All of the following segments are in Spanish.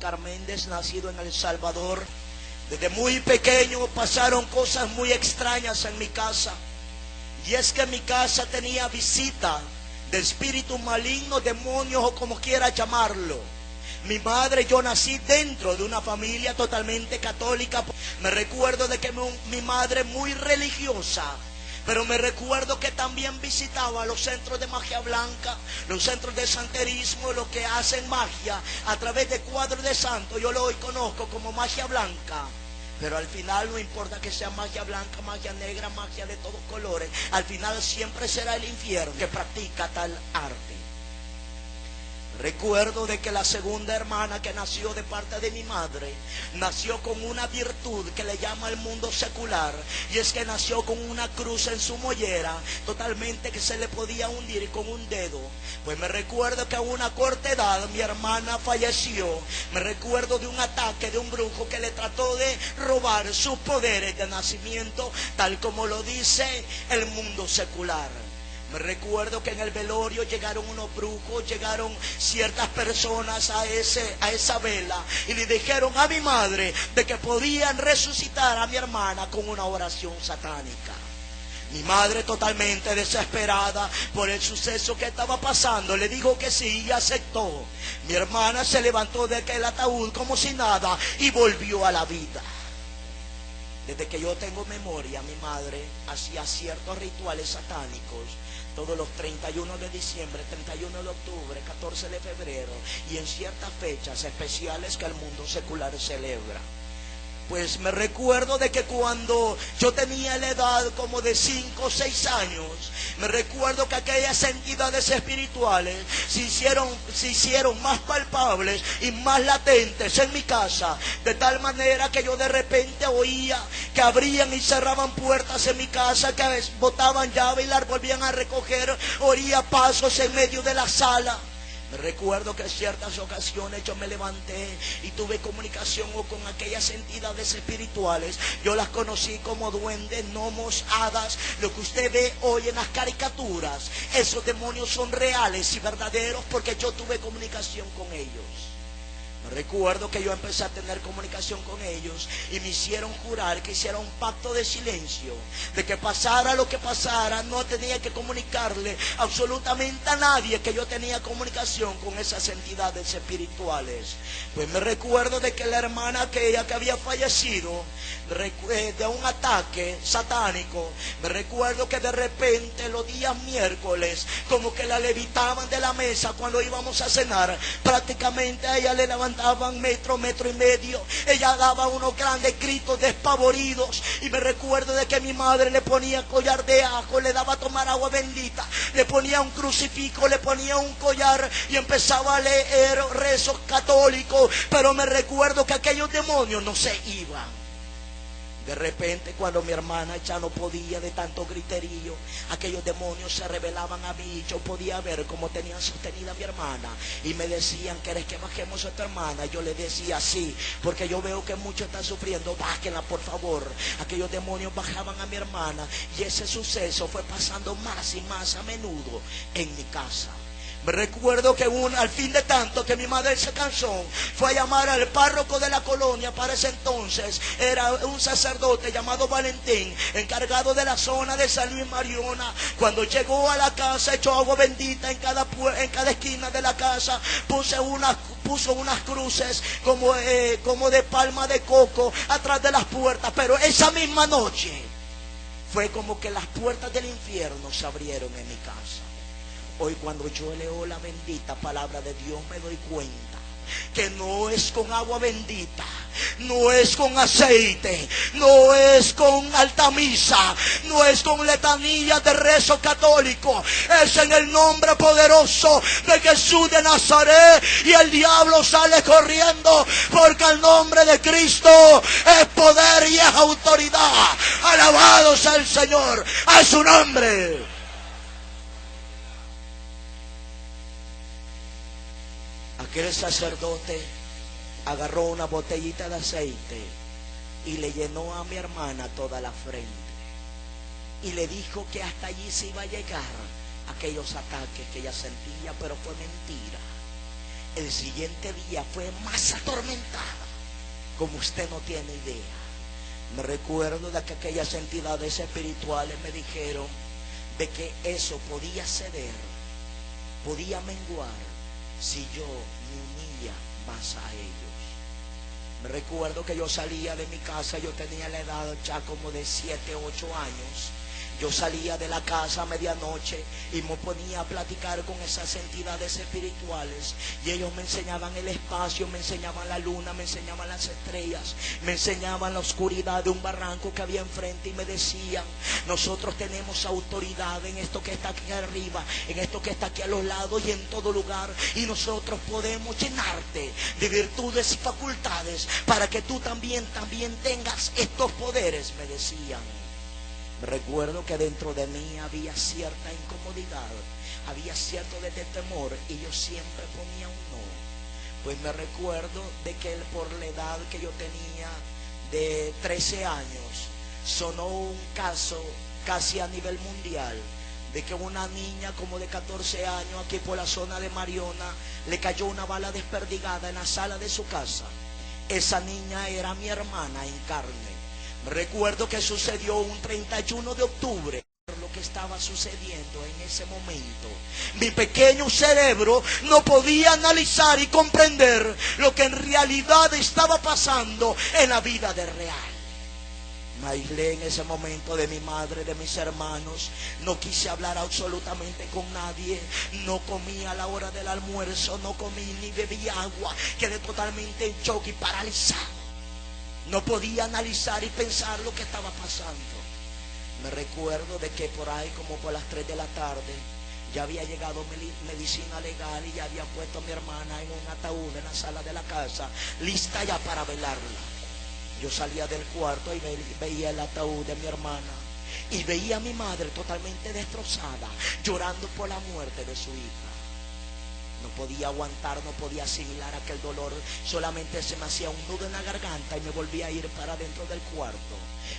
Oscar Méndez, nacido en El Salvador. Desde muy pequeño pasaron cosas muy extrañas en mi casa. Y es que en mi casa tenía visita de espíritus malignos, demonios o como quiera llamarlo. Mi madre, yo nací dentro de una familia totalmente católica. Me recuerdo de que mi madre muy religiosa, pero me recuerdo que también visitaba los centros de magia blanca, los centros de santerismo, los que hacen magia a través de cuadros de santo. Yo lo hoy conozco como magia blanca. Pero al final no importa que sea magia blanca, magia negra, magia de todos colores. Al final siempre será el infierno que practica tal arte. Recuerdo de que la segunda hermana que nació de parte de mi madre nació con una virtud que le llama el mundo secular, y es que nació con una cruz en su mollera totalmente que se le podía hundir con un dedo. Pues me recuerdo que a una corta edad mi hermana falleció. Me recuerdo de un ataque de un brujo que le trató de robar sus poderes de nacimiento, tal como lo dice el mundo secular. Me recuerdo que en el velorio llegaron unos brujos, llegaron ciertas personas a esa vela y le dijeron a mi madre de que podían resucitar a mi hermana con una oración satánica. Mi madre, totalmente desesperada por el suceso que estaba pasando, le dijo que sí y aceptó. Mi hermana se levantó de aquel ataúd como si nada y volvió a la vida. Desde que yo tengo memoria, mi madre hacía ciertos rituales satánicos todos los 31 de diciembre, 31 de octubre, 14 de febrero y en ciertas fechas especiales que el mundo secular celebra. Pues me recuerdo de que cuando yo tenía la edad como de 5 o 6 años, me recuerdo que aquellas entidades espirituales se hicieron más palpables y más latentes en mi casa, de tal manera que yo de repente oía que abrían y cerraban puertas en mi casa, que botaban llave y las volvían a recoger, oía pasos en medio de la sala. Me recuerdo que en ciertas ocasiones yo me levanté y tuve comunicación con aquellas entidades espirituales. Yo las conocí como duendes, gnomos, hadas, lo que usted ve hoy en las caricaturas. Esos demonios son reales y verdaderos porque yo tuve comunicación con ellos. Me recuerdo que yo empecé a tener comunicación con ellos y me hicieron jurar que hiciera un pacto de silencio, de que pasara lo que pasara, no tenía que comunicarle absolutamente a nadie que yo tenía comunicación con esas entidades espirituales. Pues me recuerdo de que la hermana aquella que había fallecido de un ataque satánico, me recuerdo que de repente los días miércoles como que la levitaban de la mesa cuando íbamos a cenar. Prácticamente a ella le levantaban metro y medio. Ella daba unos grandes gritos despavoridos y me recuerdo de que mi madre le ponía collar de ajo, le daba a tomar agua bendita, le ponía un crucifijo, le ponía un collar y empezaba a leer rezos católicos. Pero me recuerdo que aquellos demonios no se iban. De repente, cuando mi hermana ya no podía de tanto griterío, aquellos demonios se revelaban a mí. Yo podía ver cómo tenían sostenida a mi hermana y me decían: ¿quieres que bajemos a tu hermana? Yo le decía sí, porque yo veo que muchos están sufriendo, bájenla por favor. Aquellos demonios bajaban a mi hermana y ese suceso fue pasando más y más a menudo en mi casa. Me recuerdo que al fin de tanto que mi madre se cansó, fue a llamar al párroco de la colonia. Para ese entonces era un sacerdote llamado Valentín, encargado de la zona de San Luis Mariona. Cuando llegó a la casa, echó agua bendita en cada esquina de la casa, puso unas cruces como de palma de coco atrás de las puertas. Pero esa misma noche fue como que las puertas del infierno se abrieron en mi casa. Hoy cuando yo leo la bendita palabra de Dios me doy cuenta que no es con agua bendita, no es con aceite, no es con alta misa, no es con letanía de rezo católico, es en el nombre poderoso de Jesús de Nazaret, y el diablo sale corriendo, porque el nombre de Cristo es poder y es autoridad. Alabado sea el Señor, a su nombre. Aquel sacerdote agarró una botellita de aceite y le llenó a mi hermana toda la frente y le dijo que hasta allí se iba a llegar aquellos ataques que ella sentía, pero fue mentira. El siguiente día fue más atormentada, como usted no tiene idea. Me recuerdo de que aquellas entidades espirituales me dijeron de que eso podía ceder, podía menguar, si yo me unía más a ellos. Me recuerdo que yo salía de mi casa, yo tenía la edad ya como de 7, 8 años. Yo salía de la casa a medianoche y me ponía a platicar con esas entidades espirituales, y ellos me enseñaban el espacio, me enseñaban la luna, me enseñaban las estrellas, me enseñaban la oscuridad de un barranco que había enfrente, y me decían: nosotros tenemos autoridad en esto que está aquí arriba, en esto que está aquí a los lados y en todo lugar, y nosotros podemos llenarte de virtudes y facultades para que tú también tengas estos poderes, me decían. Recuerdo que dentro de mí había cierta incomodidad, había cierto de temor, y yo siempre ponía un no. Pues me recuerdo de que por la edad que yo tenía de 13 años, sonó un caso casi a nivel mundial, de que una niña como de 14 años aquí por la zona de Mariona le cayó una bala desperdigada en la sala de su casa. Esa niña era mi hermana en carne. Recuerdo que sucedió un 31 de octubre. Lo que estaba sucediendo en ese momento, mi pequeño cerebro no podía analizar y comprender lo que en realidad estaba pasando en la vida de real. Me aislé en ese momento de mi madre, de mis hermanos. No quise hablar absolutamente con nadie. No comí a la hora del almuerzo, no comí ni bebí agua. Quedé totalmente en shock y paralizado. No podía analizar y pensar lo que estaba pasando. Me recuerdo de que por ahí, como por las 3 de la tarde, ya había llegado medicina legal y ya había puesto a mi hermana en un ataúd en la sala de la casa, lista ya para velarla. Yo salía del cuarto y veía el ataúd de mi hermana, y veía a mi madre totalmente destrozada, llorando por la muerte de su hija. No podía aguantar, no podía asimilar aquel dolor. Solamente se me hacía un nudo en la garganta y me volvía a ir para dentro del cuarto.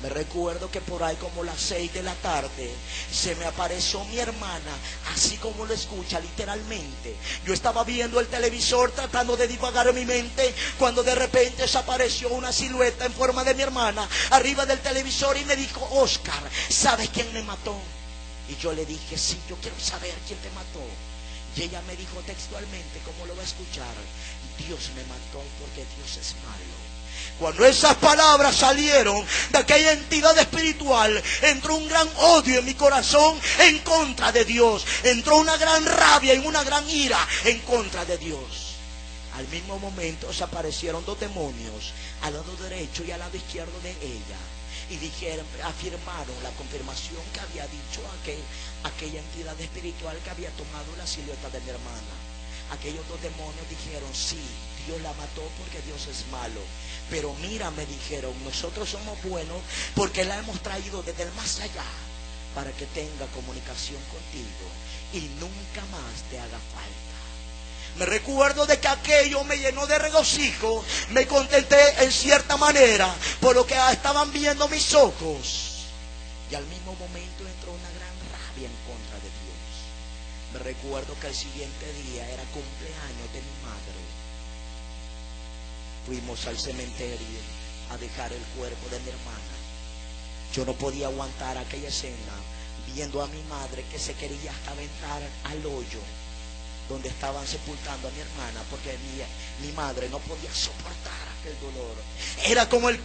Me recuerdo que por ahí como las 6 de la tarde se me apareció mi hermana, así como lo escucha, literalmente. Yo estaba viendo el televisor tratando de divagar en mi mente, cuando de repente desapareció una silueta en forma de mi hermana arriba del televisor y me dijo: Oscar, ¿sabes quién me mató? Y yo le dije: sí, yo quiero saber quién te mató. Y ella me dijo textualmente, como lo va a escuchar: Dios me mató porque Dios es malo. Cuando esas palabras salieron de aquella entidad espiritual, entró un gran odio en mi corazón en contra de Dios. Entró una gran rabia y una gran ira en contra de Dios. Al mismo momento se aparecieron 2 demonios al lado derecho y al lado izquierdo de ella, y afirmaron la confirmación que había dicho aquella entidad espiritual que había tomado la silueta de mi hermana. Aquellos 2 demonios dijeron: sí, Dios la mató porque Dios es malo, pero mira, me dijeron, nosotros somos buenos porque la hemos traído desde el más allá para que tenga comunicación contigo y nunca más te haga falta. Me recuerdo de que aquello me llenó de regocijo, me contenté en cierta manera por lo que estaban viendo mis ojos, y al mismo momento entró una gran rabia en contra de Dios. Me recuerdo que el siguiente día era cumpleaños de mi madre. Fuimos al cementerio a dejar el cuerpo de mi hermana. Yo no podía aguantar aquella escena, viendo a mi madre que se quería hasta aventar al hoyo donde estaban sepultando a mi hermana, porque mi madre no podía soportar aquel dolor. Era como el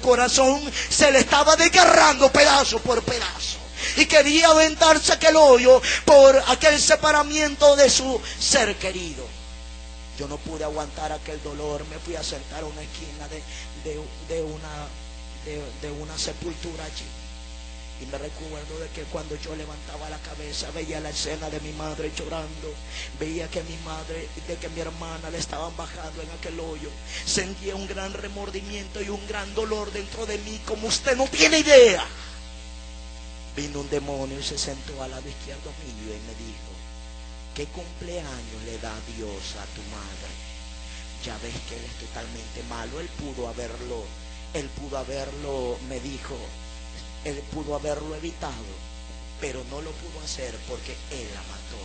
corazón se le estaba desgarrando pedazo por pedazo, y quería aventarse aquel hoyo por aquel separamiento de su ser querido. Yo no pude aguantar aquel dolor, me fui a sentar a una esquina de una sepultura allí. Y me recuerdo de que cuando yo levantaba la cabeza veía la escena de mi madre llorando, veía que mi hermana le estaban bajando en aquel hoyo. Sentía un gran remordimiento y un gran dolor dentro de mí, como usted no tiene idea. Vino un demonio y se sentó al lado izquierdo mío y me dijo: ¿qué cumpleaños le da Dios a tu madre? Ya ves que él es totalmente malo. Él pudo haberlo, me dijo, él pudo haberlo evitado, pero no lo pudo hacer porque él la mató.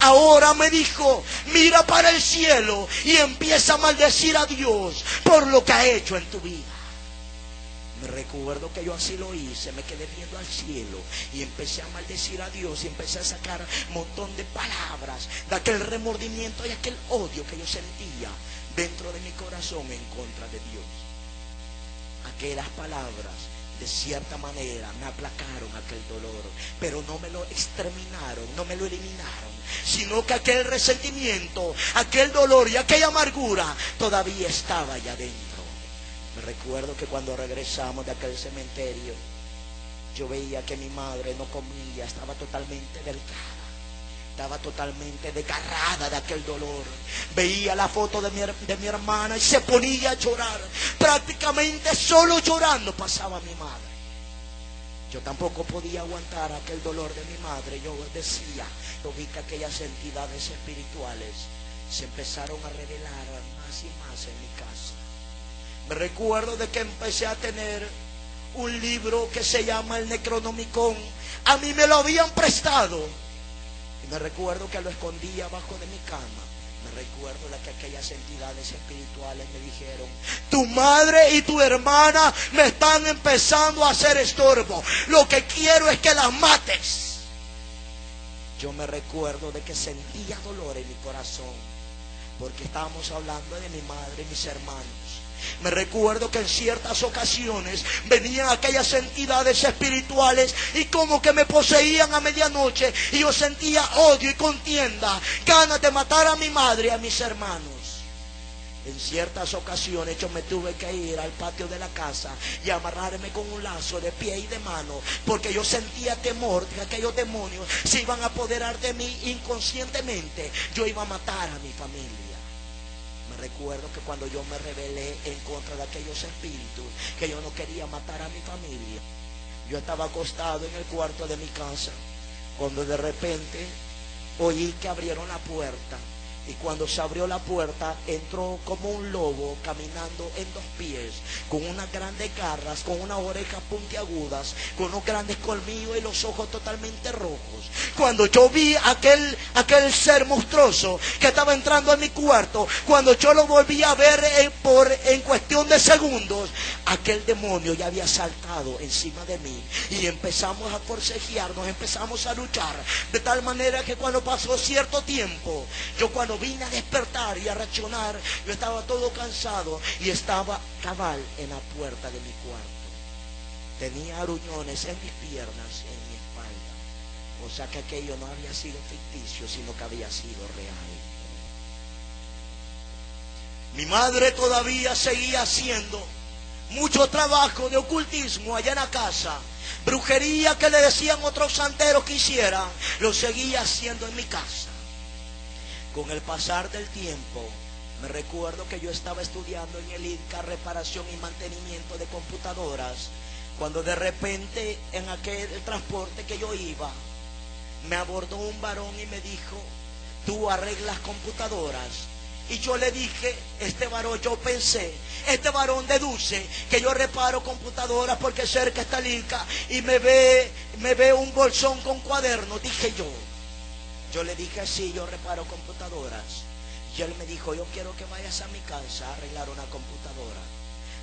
ahora me dijo, mira para el cielo y empieza a maldecir a Dios por lo que ha hecho en tu vida. Me recuerdo que yo así lo hice, me quedé viendo al cielo y empecé a maldecir a Dios y empecé a sacar un montón de palabras de aquel remordimiento y aquel odio que yo sentía dentro de mi corazón en contra de Dios. Aquellas palabras de cierta manera me aplacaron aquel dolor, pero no me lo exterminaron, no me lo eliminaron, sino que aquel resentimiento, aquel dolor y aquella amargura todavía estaba allá adentro. Me recuerdo que cuando regresamos de aquel cementerio, yo veía que mi madre no comía, estaba totalmente delgada, estaba totalmente desgarrada de aquel dolor. Veía la foto de mi hermana y se ponía a llorar, prácticamente solo llorando pasaba mi madre. Yo tampoco podía aguantar aquel dolor de mi madre. Yo decía, yo vi que aquellas entidades espirituales se empezaron a revelar más y más en mi casa. Me recuerdo de que empecé a tener un libro que se llama el Necronomicon. A mí me lo habían prestado y me recuerdo que lo escondía abajo de mi cama. Me recuerdo de que aquellas entidades espirituales me dijeron, tu madre y tu hermana me están empezando a hacer estorbo, lo que quiero es que las mates. Yo me recuerdo de que sentía dolor en mi corazón, porque estábamos hablando de mi madre y mis hermanos. Me recuerdo que en ciertas ocasiones venían aquellas entidades espirituales y como que me poseían a medianoche y yo sentía odio y contienda, ganas de matar a mi madre y a mis hermanos. En ciertas ocasiones yo me tuve que ir al patio de la casa y amarrarme con un lazo de pie y de mano, porque yo sentía temor de que aquellos demonios se iban a apoderar de mí inconscientemente. Yo iba a matar a mi familia. Recuerdo que cuando yo me rebelé en contra de aquellos espíritus, que yo no quería matar a mi familia, yo estaba acostado en el cuarto de mi casa, cuando de repente oí que abrieron la puerta. Y cuando se abrió la puerta, entró como un lobo caminando en dos pies, con unas grandes garras, con unas orejas puntiagudas, con unos grandes colmillos y los ojos totalmente rojos. Cuando yo vi aquel ser monstruoso que estaba entrando en mi cuarto, cuando yo lo volví a ver en cuestión de segundos, aquel demonio ya había saltado encima de mí y empezamos a forcejearnos, empezamos a luchar, de tal manera que cuando pasó cierto tiempo, yo cuando vine a despertar y a reaccionar, yo estaba todo cansado y estaba cabal en la puerta de mi cuarto. Tenía aruñones en mis piernas, en mi espalda. O sea que aquello no había sido ficticio, sino que había sido real. Mi madre todavía seguía haciendo mucho trabajo de ocultismo allá en la casa. Brujería que le decían otros santeros que hiciera, lo seguía haciendo en mi casa. Con el pasar del tiempo, me recuerdo que yo estaba estudiando en el INCA reparación y mantenimiento de computadoras, cuando de repente en aquel transporte que yo iba, me abordó un varón y me dijo, tú arreglas computadoras. Y yo le dije, este varón deduce que yo reparo computadoras porque cerca está el INCA y me ve un bolsón con cuadernos, dije yo. Yo le dije, sí, yo reparo computadoras. Y él me dijo, yo quiero que vayas a mi casa a arreglar una computadora.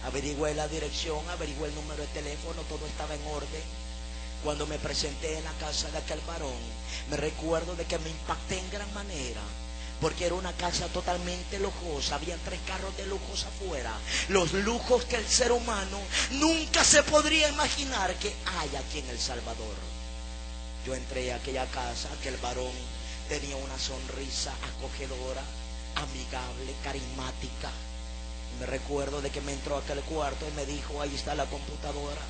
Averigüé la dirección, averigüé el número de teléfono, todo estaba en orden. Cuando me presenté en la casa de aquel varón, me recuerdo de que me impacté en gran manera, porque era una casa totalmente lujosa, habían 3 carros de lujos afuera, los lujos que el ser humano nunca se podría imaginar que hay aquí en El Salvador. Yo entré a aquella casa, aquel varón tenía una sonrisa acogedora, amigable, carismática. Me recuerdo de que me entró a aquel cuarto y me dijo, ahí está la computadora,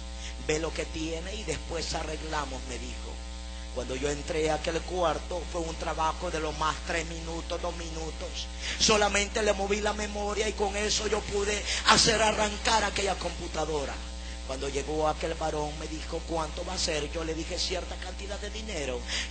ve lo que tiene y después arreglamos, me dijo. Cuando yo entré a aquel cuarto fue un trabajo de lo más 3 minutos, 2 minutos. Solamente le moví la memoria y con eso yo pude hacer arrancar aquella computadora. Cuando llegó aquel varón me dijo, ¿cuánto va a ser? Yo le dije cierta cantidad de dinero.